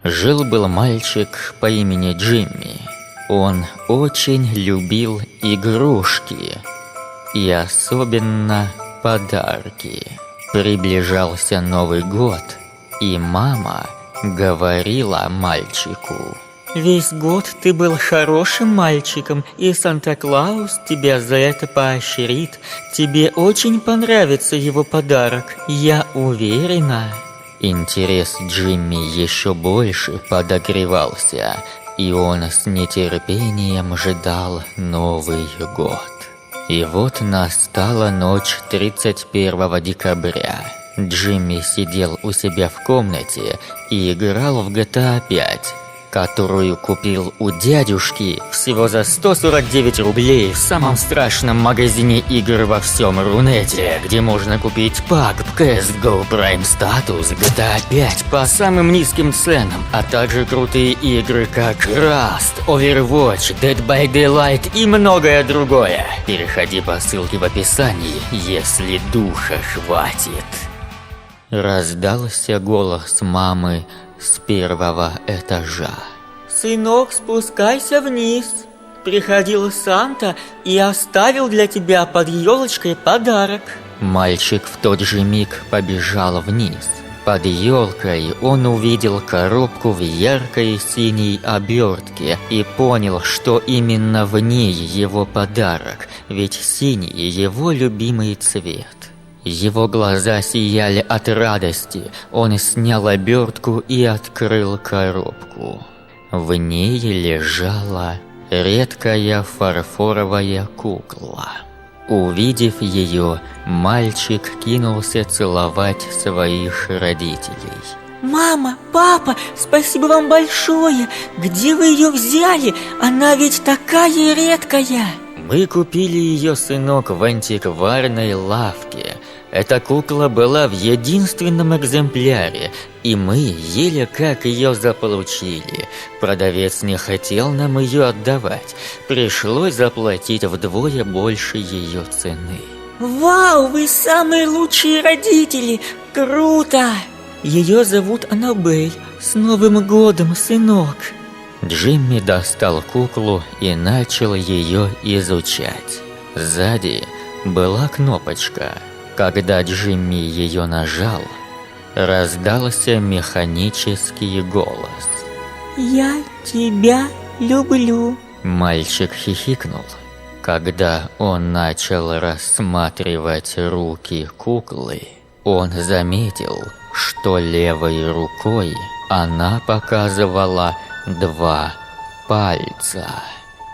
Жил-был мальчик по имени Джимми. Он очень любил игрушки и особенно подарки. Приближался Новый год, и мама говорила мальчику: «Весь год ты был хорошим мальчиком, и Санта-Клаус тебя за это поощрит. Тебе очень понравится его подарок, я уверена». Интерес Джимми еще больше подогревался, и он с нетерпением ждал Новый год. И вот настала ночь 31 декабря. Джимми сидел у себя в комнате и играл в GTA 5, которую купил у дядюшки всего за 149 рублей в самом страшном магазине игр во всем Рунете, где можно купить PUBG, CSGO, Prime Status, GTA 5 по самым низким ценам, а также крутые игры как Rust, Overwatch, Dead by Daylight и многое другое. Переходи по ссылке в описании, если духа хватит. Раздался голос мамы с первого этажа. «Сынок, спускайся вниз. Приходил Санта и оставил для тебя под елочкой подарок». Мальчик в тот же миг побежал вниз. Под елкой он увидел коробку в яркой синей обертке и понял, что именно в ней его подарок, ведь синий его любимый цвет. Его глаза сияли от радости. Он снял обертку и открыл коробку. В ней лежала редкая фарфоровая кукла. Увидев ее, мальчик кинулся целовать своих родителей. «Мама, папа, спасибо вам большое! Где вы ее взяли? Она ведь такая редкая!» «Мы купили ее, сынок, в антикварной лавке. Эта кукла была в единственном экземпляре, и мы еле как ее заполучили. Продавец не хотел нам ее отдавать. Пришлось заплатить вдвое больше ее цены». «Вау, вы самые лучшие родители! Круто!» «Ее зовут Аннабель. С Новым годом, сынок!» Джимми достал куклу и начал ее изучать. Сзади была кнопочка. Когда Джимми ее нажал, раздался механический голос. «Я тебя люблю». Мальчик хихикнул. Когда он начал рассматривать руки куклы, он заметил, что левой рукой она показывала 2 пальца.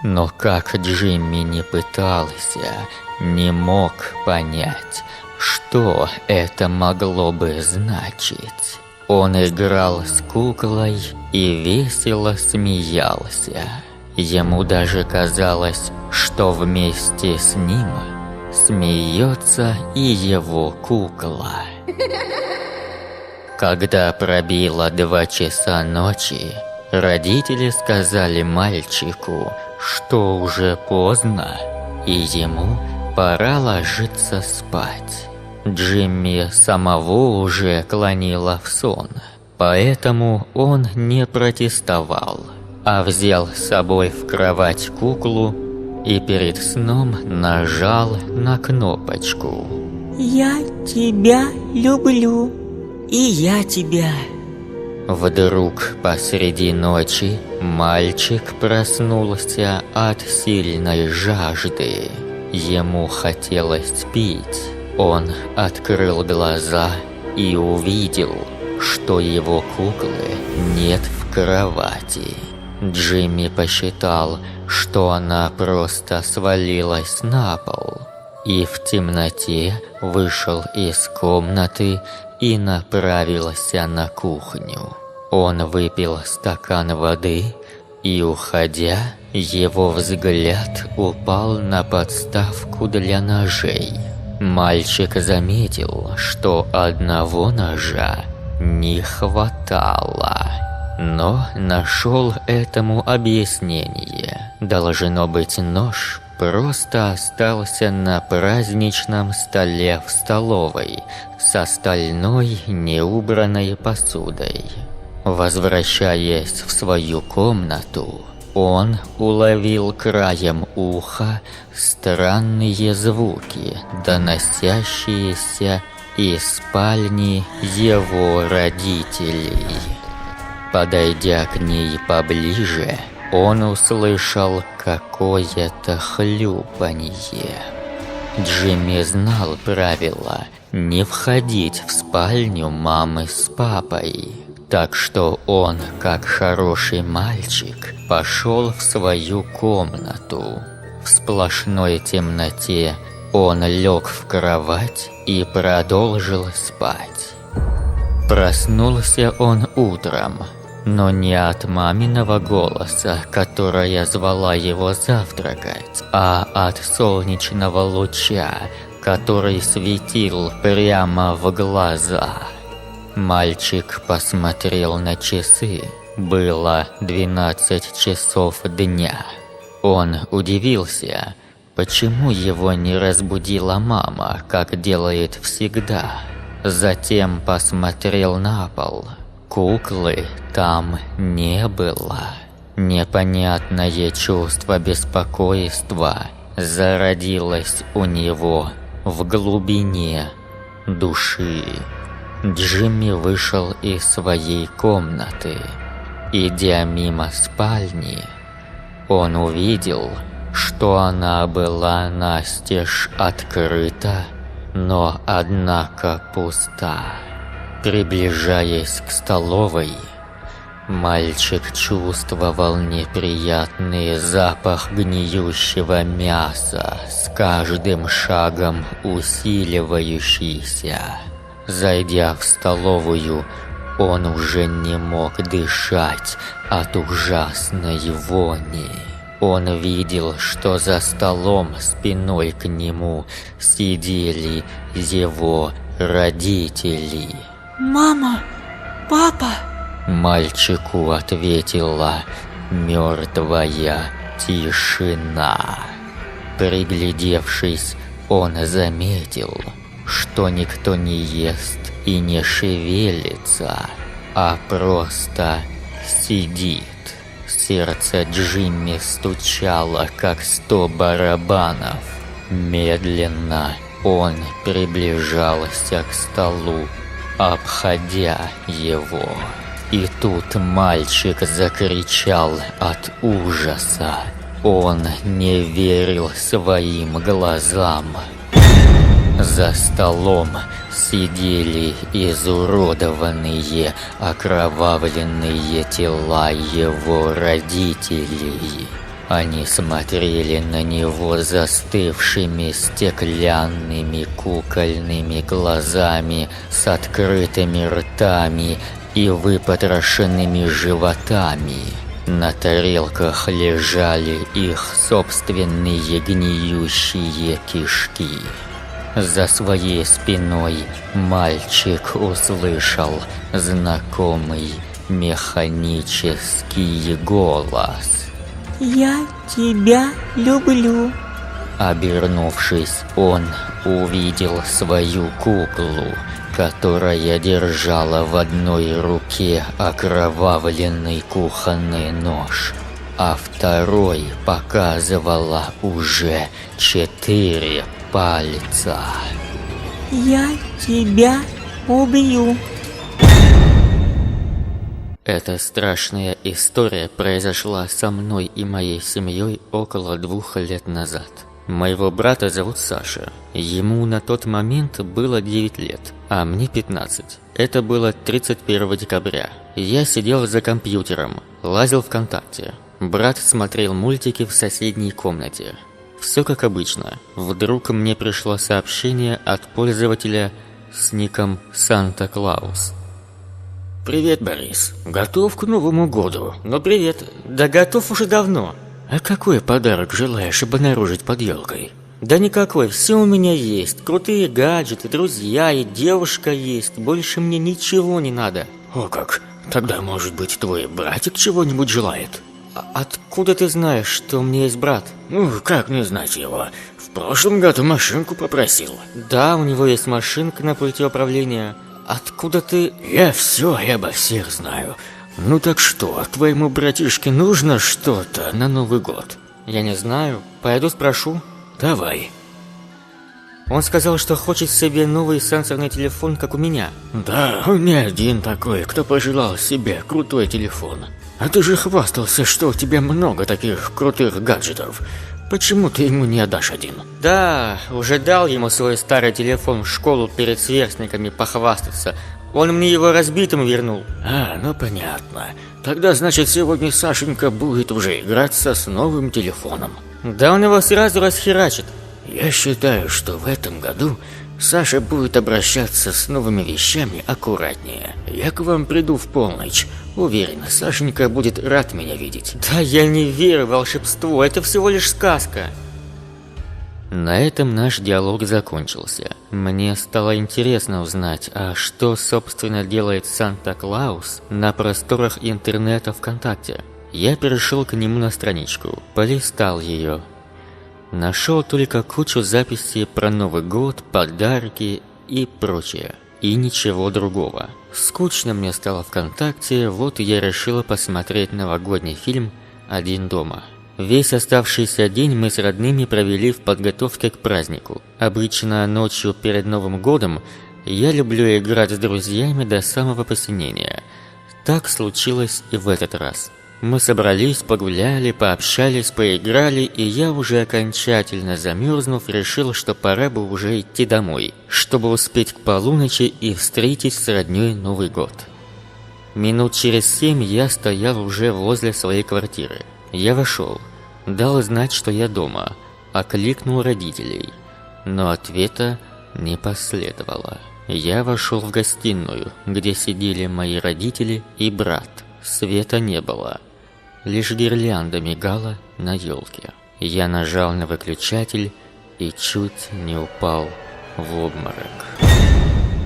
Но как Джимми не пытался, не мог понять, что это могло бы значить. Он играл с куклой и весело смеялся. Ему даже казалось, что вместе с ним смеется и его кукла. Когда пробило 2 часа ночи, родители сказали мальчику, что уже поздно, и ему пора ложиться спать. Джимми самого уже клонило в сон, поэтому он не протестовал, а взял с собой в кровать куклу и перед сном нажал на кнопочку. «Я тебя люблю». «И я тебя». Вдруг посреди ночи мальчик проснулся от сильной жажды. Ему хотелось пить. Он открыл глаза и увидел, что его куклы нет в кровати. Джимми посчитал, что она просто свалилась на пол, и в темноте вышел из комнаты и направился на кухню. Он выпил стакан воды, и, уходя, его взгляд упал на подставку для ножей. Мальчик заметил, что одного ножа не хватало, но нашел этому объяснение. Должно быть, нож просто остался на праздничном столе в столовой с остальной неубранной посудой. Возвращаясь в свою комнату, он уловил краем уха странные звуки, доносящиеся из спальни его родителей. Подойдя к ней поближе, он услышал какое-то хлюпанье. Джимми знал правила не входить в спальню мамы с папой, так что он, как хороший мальчик, пошел в свою комнату. В сплошной темноте он лег в кровать и продолжил спать. Проснулся он утром, но не от маминого голоса, которая звала его завтракать, а от солнечного луча, который светил прямо в глаза. Мальчик посмотрел на часы. Было 12 часов дня. Он удивился, почему его не разбудила мама, как делает всегда. Затем посмотрел на пол. Куклы там не было. Непонятное чувство беспокойства зародилось у него в глубине души. Джимми вышел из своей комнаты. Идя мимо спальни, он увидел, что она была настежь открыта, но однако пуста. Приближаясь к столовой, мальчик чувствовал неприятный запах гниющего мяса, с каждым шагом усиливающийся. Зайдя в столовую, он уже не мог дышать от ужасной вони. Он видел, что за столом спиной к нему сидели его родители. «Мама! Папа!» Мальчику ответила мертвая тишина. Приглядевшись, он заметил, что никто не ест и не шевелится, а просто сидит. Сердце Джимми стучало, как 100 барабанов. Медленно он приближался к столу, обходя его. И тут мальчик закричал от ужаса. Он не верил своим глазам. За столом сидели изуродованные, окровавленные тела его родителей. Они смотрели на него застывшими стеклянными кукольными глазами с открытыми ртами и выпотрошенными животами. На тарелках лежали их собственные гниющие кишки. За своей спиной мальчик услышал знакомый механический голос. «Я тебя люблю». Обернувшись, он увидел свою куклу, которая держала в одной руке окровавленный кухонный нож, а второй показывала уже 4 пальца. «Я тебя убью». Эта страшная история произошла со мной и моей семьей около 2 лет назад. Моего брата зовут Саша. Ему на тот момент было 9 лет, а мне 15. Это было 31 декабря. Я сидел за компьютером, лазил ВКонтакте. Брат смотрел мультики в соседней комнате. Все как обычно. Вдруг мне пришло сообщение от пользователя с ником Санта-Клаус. «Привет, Борис. Готов к Новому году?» «Ну привет. Да готов уже давно». «А какой подарок желаешь обнаружить под елкой?» «Да никакой, все у меня есть. Крутые гаджеты, друзья и девушка есть. Больше мне ничего не надо». «О как! Тогда, может быть, твой братик чего-нибудь желает?» «Откуда ты знаешь, что у меня есть брат?» «Ну, как не знать его? В прошлом году машинку попросил». «Да, у него есть машинка на пульте управления. Откуда ты...» «Я все обо всех знаю. Ну так что, твоему братишке нужно что-то на Новый год? Я не знаю, пойду спрошу. Давай. Он сказал, что хочет себе новый сенсорный телефон, как у меня. Да, он не один такой, кто пожелал себе крутой телефон. А ты же хвастался, что у тебя много таких крутых гаджетов. Почему ты ему не отдашь один? Да, уже дал ему свой старый телефон в школу перед сверстниками похвастаться. Он мне его разбитым вернул. А, ну понятно. Тогда, значит, сегодня Сашенька будет уже играться с новым телефоном. Да он его сразу расхерачит. Я считаю, что в этом году Саша будет обращаться с новыми вещами аккуратнее. Я к вам приду в полночь. Уверен, Сашенька будет рад меня видеть. Да я не верю в волшебство, это всего лишь сказка. На этом наш диалог закончился. Мне стало интересно узнать, а что, собственно, делает Санта-Клаус на просторах интернета ВКонтакте. Я перешел к нему на страничку, полистал ее. Нашел только кучу записей про Новый год, подарки и прочее. И ничего другого. Скучно мне стало ВКонтакте, вот я решила посмотреть новогодний фильм «Один дома». Весь оставшийся день мы с родными провели в подготовке к празднику. Обычно ночью перед Новым годом я люблю играть с друзьями до самого посинения. Так случилось и в этот раз. Мы собрались, погуляли, пообщались, поиграли, и я уже окончательно замерзнув, решил, что пора бы уже идти домой, чтобы успеть к полуночи и встретить с роднёй Новый год. Минут через 7 я стоял уже возле своей квартиры. Я вошел, дал знать, что я дома, окликнул родителей, но ответа не последовало. Я вошел в гостиную, где сидели мои родители и брат. Света не было. Лишь гирлянда мигала на елке. Я нажал на выключатель и чуть не упал в обморок.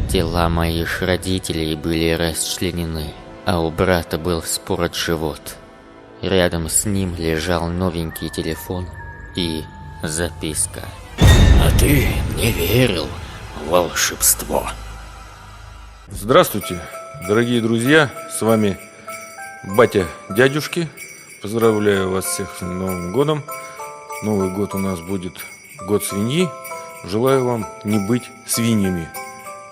Тела моих родителей были расчленены, а у брата был вспорот живот. Рядом с ним лежал новенький телефон и записка. А ты не верил в волшебство. Здравствуйте, дорогие друзья, с вами батя дядюшки. Поздравляю вас всех с Новым годом. Новый год у нас будет год свиньи. Желаю вам не быть свиньями.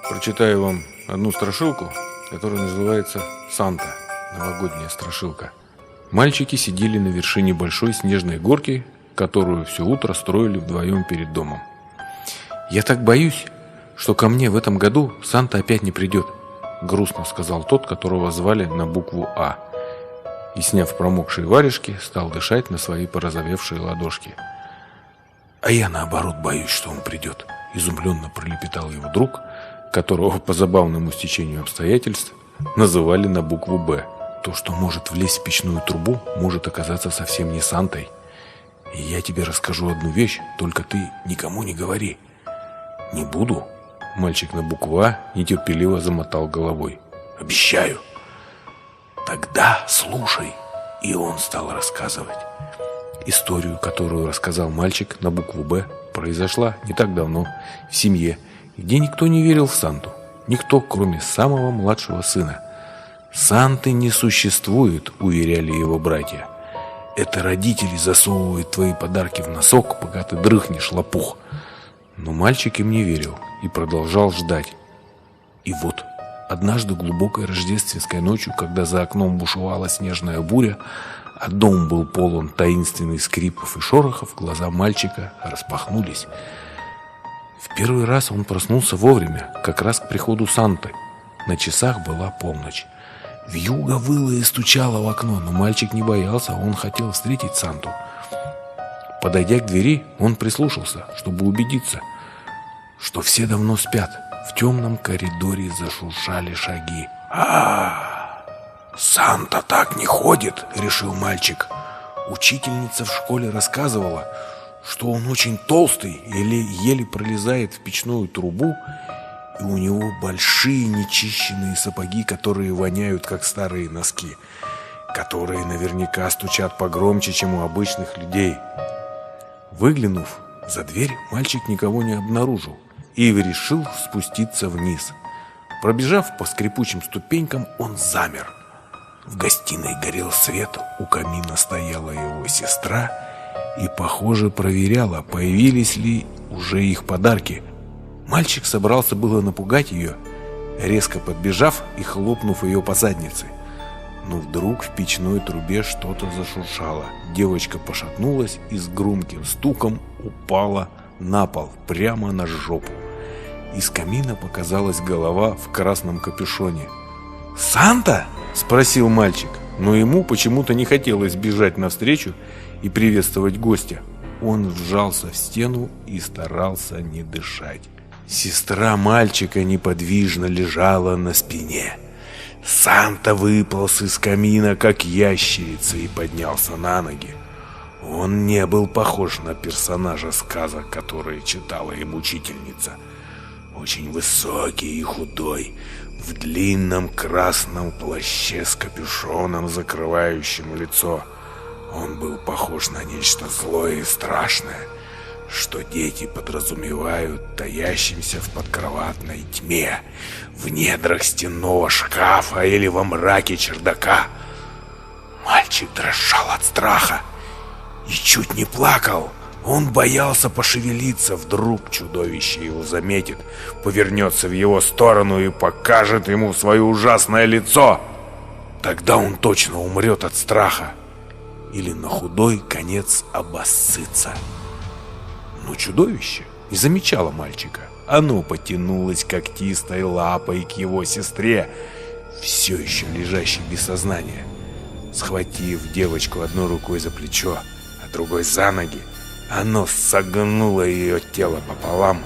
Прочитаю вам одну страшилку, которая называется «Санта». Новогодняя страшилка. Мальчики сидели на вершине большой снежной горки, которую все утро строили вдвоем перед домом. «Я так боюсь, что ко мне в этом году Санта опять не придет», — грустно сказал тот, которого звали на букву «А». И, сняв промокшие варежки, стал дышать на свои порозовевшие ладошки. «А я, наоборот, боюсь, что он придет», — изумленно пролепетал его друг, которого по забавному стечению обстоятельств называли на букву «Б». То, что может влезть в печную трубу, может оказаться совсем не Сантой. И я тебе расскажу одну вещь, только ты никому не говори. Не буду. Мальчик на букву «А» нетерпеливо замотал головой. Обещаю. Тогда слушай. И он стал рассказывать. Историю, которую рассказал мальчик на букву «Б», произошла не так давно в семье, где никто не верил в Санту. Никто, кроме самого младшего сына. «Санты не существует», — уверяли его братья. «Это родители засовывают твои подарки в носок, пока ты дрыхнешь, лопух». Но мальчик им не верил и продолжал ждать. И вот, однажды глубокой рождественской ночью, когда за окном бушевала снежная буря, а дом был полон таинственных скрипов и шорохов, глаза мальчика распахнулись. В первый раз он проснулся вовремя, как раз к приходу Санты. На часах была полночь. Вьюга выла и стучала в окно, но мальчик не боялся, он хотел встретить Санту. Подойдя к двери, он прислушался, чтобы убедиться, что все давно спят. В темном коридоре зашуршали шаги. «Санта так не ходит», — решил мальчик. Учительница в школе рассказывала, что он очень толстый или еле пролезает в печную трубу, и у него большие нечищенные сапоги, которые воняют, как старые носки, которые наверняка стучат погромче, чем у обычных людей. Выглянув за дверь, мальчик никого не обнаружил и решил спуститься вниз. Пробежав по скрипучим ступенькам, он замер. В гостиной горел свет, у камина стояла его сестра и, похоже, проверяла, появились ли уже их подарки. Мальчик собрался было напугать ее, резко подбежав и хлопнув ее по заднице. Но вдруг в печной трубе что-то зашуршало. Девочка пошатнулась и с громким стуком упала на пол, прямо на жопу. Из камина показалась голова в красном капюшоне. «Санта?» – спросил мальчик, но ему почему-то не хотелось бежать навстречу и приветствовать гостя. Он вжался в стену и старался не дышать. Сестра мальчика неподвижно лежала на спине. Санта выполз из камина, как ящерица, и поднялся на ноги. Он не был похож на персонажа сказок, которые читала им учительница. Очень высокий и худой, в длинном красном плаще с капюшоном, закрывающим лицо. Он был похож на нечто злое и страшное, что дети подразумевают таящимся в подкроватной тьме, в недрах стенного шкафа или во мраке чердака. Мальчик дрожал от страха и чуть не плакал. Он боялся пошевелиться, вдруг чудовище его заметит, повернется в его сторону и покажет ему свое ужасное лицо. Тогда он точно умрет от страха или на худой конец обоссытся. Но чудовище не замечало мальчика. Оно потянулось когтистой лапой к его сестре, все еще лежащей без сознания. Схватив девочку одной рукой за плечо, а другой за ноги, оно согнуло ее тело пополам,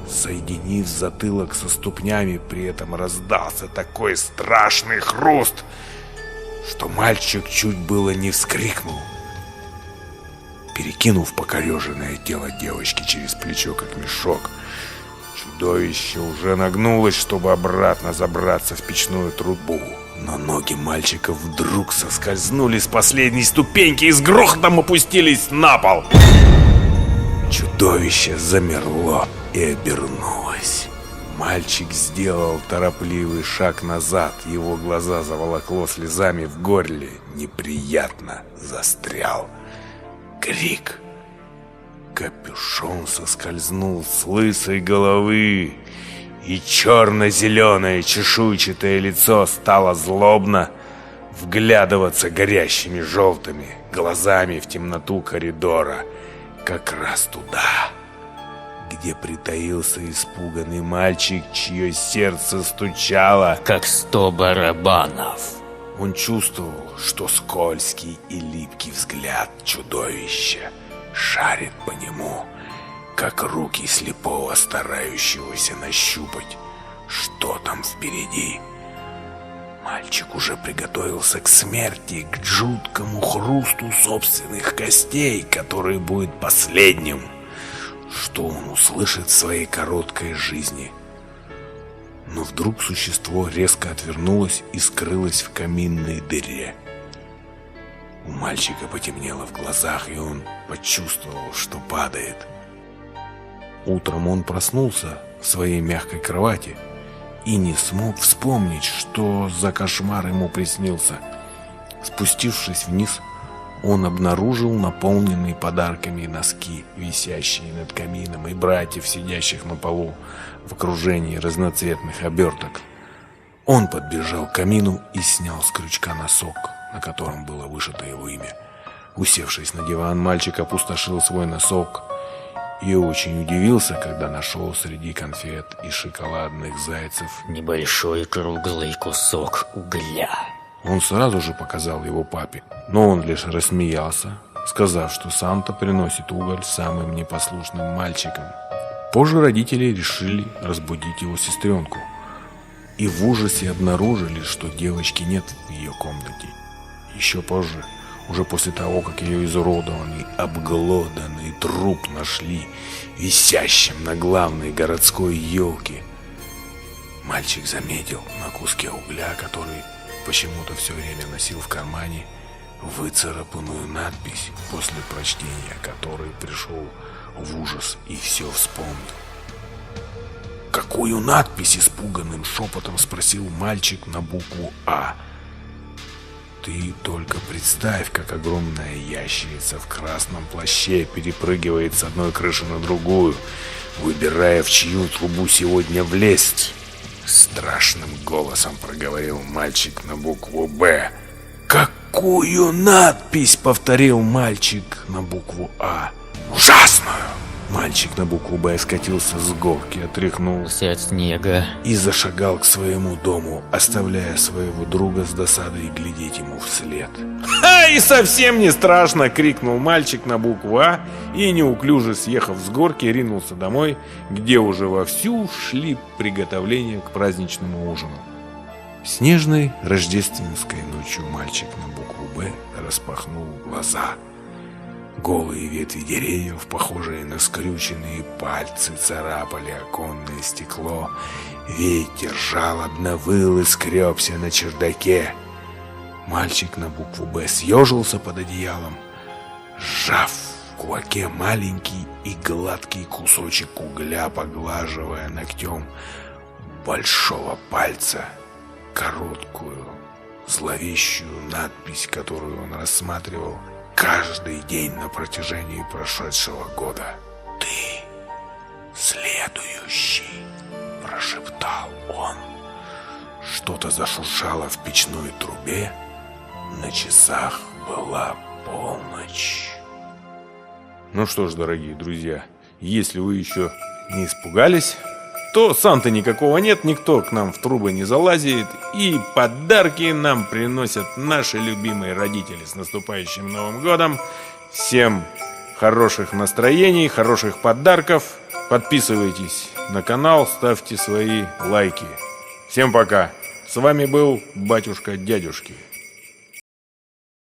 соединив затылок со ступнями. При этом раздался такой страшный хруст, что мальчик чуть было не вскрикнул. Перекинув покореженное тело девочки через плечо, как мешок, чудовище уже нагнулось, чтобы обратно забраться в печную трубу. Но ноги мальчика вдруг соскользнули с последней ступеньки и с грохотом опустились на пол. Чудовище замерло и обернулось. Мальчик сделал торопливый шаг назад, его глаза заволокло слезами, в горле неприятно застрял крик. Капюшон соскользнул с лысой головы, и черно-зеленое чешуйчатое лицо стало злобно вглядываться горящими желтыми глазами в темноту коридора, как раз туда, где притаился испуганный мальчик, чье сердце стучало, как 100 барабанов. Он чувствовал, что скользкий и липкий взгляд чудовища шарит по нему, как руки слепого, старающегося нащупать, что там впереди. Мальчик уже приготовился к смерти, к жуткому хрусту собственных костей, который будет последним, что он услышит в своей короткой жизни. Но вдруг существо резко отвернулось и скрылось в каминной дыре. У мальчика потемнело в глазах, и он почувствовал, что падает. Утром он проснулся в своей мягкой кровати и не смог вспомнить, что за кошмар ему приснился. Спустившись вниз, он обнаружил наполненные подарками носки, висящие над камином, и братьев, сидящих на полу в окружении разноцветных оберток. Он подбежал к камину и снял с крючка носок, на котором было вышито его имя. Усевшись на диван, мальчик опустошил свой носок и очень удивился, когда нашел среди конфет и шоколадных зайцев Небольшой круглый кусок угля. Он сразу же показал его папе, но он лишь рассмеялся, сказав, что Санта приносит уголь самым непослушным мальчикам. Позже родители решили разбудить его сестренку и в ужасе обнаружили, что девочки нет в ее комнате. Еще позже, уже после того, как ее изуродованный, обглоданный труп нашли висящим на главной городской елке, мальчик заметил на куске угля, который почему-то все время носил в кармане, выцарапанную надпись, после прочтения которой пришел в ужас и все вспомнил. «Какую надпись?» — испуганным шепотом спросил мальчик на букву «А». Ты только представь, как огромная ящерица в красном плаще перепрыгивает с одной крыши на другую, выбирая, в чью трубу сегодня влезть. Страшным голосом проговорил мальчик на букву «Б». «Какую надпись?» — повторил мальчик на букву «А». «Ужасную!» Мальчик на букву «Б» скатился с горки, отряхнулся От снега. и зашагал к своему дому, оставляя своего друга с досадой глядеть ему вслед. «Ха! И совсем не страшно!» — крикнул мальчик на букву «А» и, неуклюже съехав с горки, ринулся домой, где уже вовсю шли приготовления к праздничному ужину. Снежной рождественской ночью мальчик на букву «Б» распахнул глаза. Голые ветви деревьев, похожие на скрюченные пальцы, царапали оконное стекло. Ветер жалобно выл и скребся на чердаке. Мальчик на букву «Б» съежился под одеялом, сжав в кулаке маленький и гладкий кусочек угля, поглаживая ногтем большого пальца короткую, зловещую надпись, которую он рассматривал каждый день на протяжении прошедшего года. «Ты следующий», — прошептал он. Что-то зашуршало в печной трубе. На часах была полночь. Ну что ж, дорогие друзья, если вы еще не испугались, то Санты никакого нет, никто к нам в трубы не залазит, и подарки нам приносят наши любимые родители. С наступающим Новым годом! Всем хороших настроений, хороших подарков. Подписывайтесь на канал, ставьте свои лайки. Всем пока! С вами был батюшка Дядюшки.